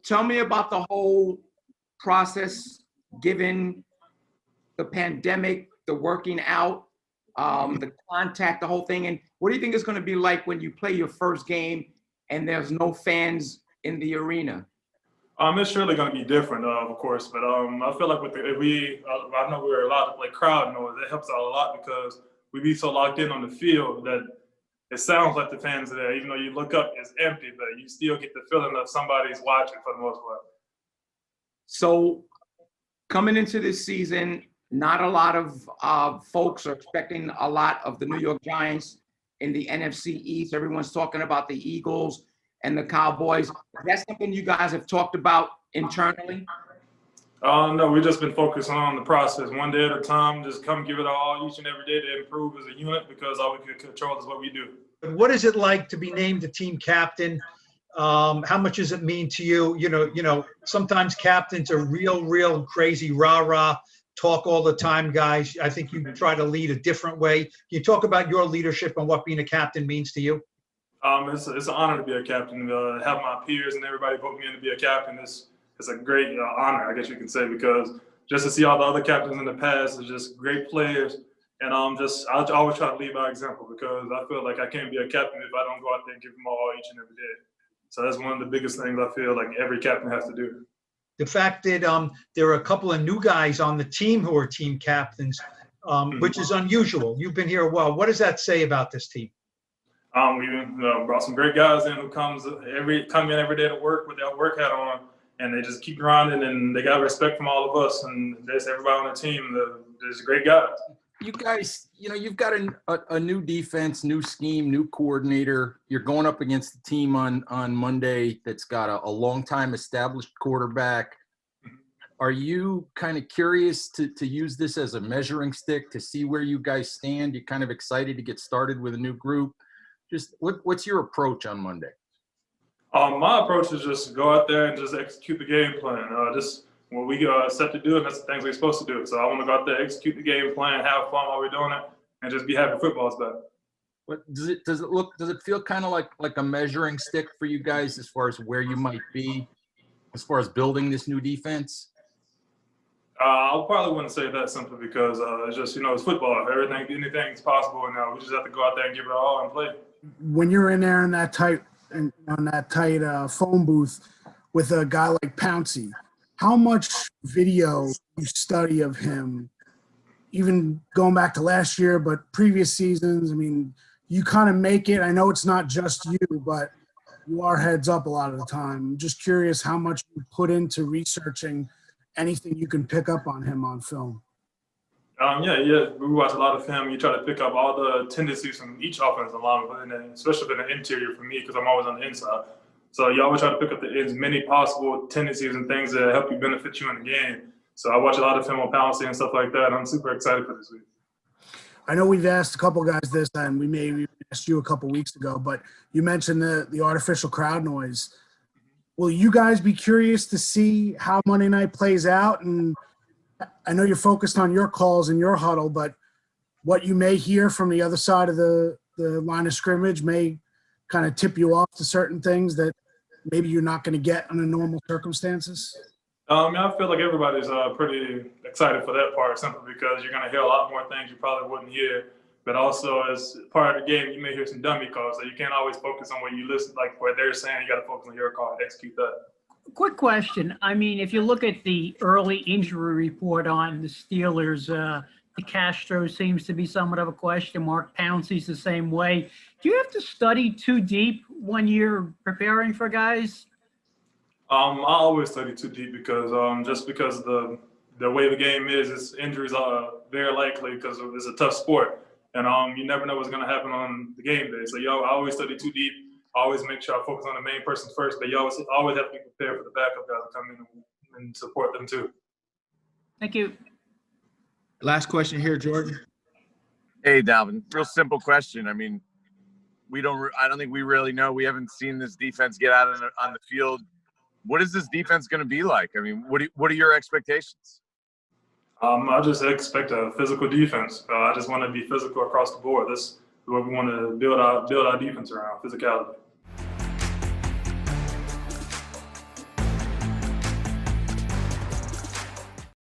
Tell me about the whole process, given the pandemic, the working out, the contact, the whole thing. And what do you think it's going to be like when you play your first game and there's no fans in the arena? It's surely going to be different, of course, but I feel like with I know we're allowed to play crowd noise. That helps out a lot because we be so locked in on the field that it sounds like the fans are there. Even though you look up, it's empty, but you still get the feeling of somebody's watching for the most part. So coming into this season, not a lot of folks are expecting a lot of the New York Giants in the NFC East. Everyone's talking about the Eagles and the Cowboys. That's something you guys have talked about internally? No, we've just been focusing on the process, one day at a time. Just come give it all each and every day to improve as a unit because all we can control is what we do. What is it like to be named the team captain? How much does it mean to you? You know, sometimes captains are real crazy, rah-rah, talk all the time guys. I think you try to lead a different way. Can you talk about your leadership and what being a captain means to you? It's an honor to be a captain. Have my peers and everybody vote me in to be a captain. It's a great honor, I guess you can say, because just to see all the other captains in the past is just great players. And I always try to lead by example because I feel like I can't be a captain if I don't go out there and give them all each and every day. So that's one of the biggest things I feel like every captain has to do. The fact that there are a couple of new guys on the team who are team captains, which is unusual. You've been here a while. What does that say about this team? We brought some great guys in who come in every day to work with their work hat on, and they just keep grinding, and they got respect from all of us, and there's everybody on the team. There's great guys. You guys, you've got a new defense, new scheme, new coordinator. You're going up against the team on Monday that's got a long-time established quarterback. Are you kind of curious to use this as a measuring stick to see where you guys stand? You're kind of excited to get started with a new group. Just what's your approach on Monday? My approach is just go out there and just execute the game plan. Just what we set to do, and that's the things we're supposed to do. So I want to go out there, execute the game plan, have fun while we're doing it, and just be happy football's back. But does it feel kind of like a measuring stick for you guys as far as where you might be, as far as building this new defense? I probably wouldn't say that simply because it's just, it's football. Anything's possible now. We just have to go out there and give it all and play. When you're in there in that tight phone booth with a guy like Pouncey, how much video you study of him, even going back to last year, but previous seasons? I mean, you kind of make it. I know it's not just you, but you are heads up a lot of the time. I'm just curious how much you put into researching anything you can pick up on him on film. Yeah. We watch a lot of film. You try to pick up all the tendencies from each offensive lineman, and especially in the interior for me because I'm always on the inside. So you always try to pick up as many possible tendencies and things that help you benefit you in the game. So I watch a lot of film on Pouncey and stuff like that, and I'm super excited for this week. I know we've asked a couple guys this, and we maybe asked you a couple weeks ago, but you mentioned the artificial crowd noise. Will you guys be curious to see how Monday night plays out? And I know you're focused on your calls and your huddle, but what you may hear from the other side of the line of scrimmage may kind of tip you off to certain things that maybe you're not going to get under normal circumstances? I feel like everybody's pretty excited for that part simply because you're going to hear a lot more things you probably wouldn't hear. But also, as part of the game, you may hear some dummy calls, so you can't always focus on what you listen, like what they're saying. You got to focus on your call and execute that. Quick question. I mean, if you look at the early injury report on the Steelers, DeCastro seems to be somewhat of a question mark. Pouncey's the same way. Do you have to study too deep when you're preparing for guys? I always study too deep because just because the way the game is injuries are very likely because it's a tough sport. And you never know what's going to happen on the game day. So I always study too deep. I always make sure I focus on the main person first, but you always have to be prepared for the backup guys to come in and support them too. Thank you. Last question here, Jordan. Hey, Dalvin. Real simple question. I mean, I don't think we really know. We haven't seen this defense get out on the field. What is this defense going to be like? I mean, what are your expectations? I just expect a physical defense. I just want to be physical across the board. This is what we want to build our defense around, physicality.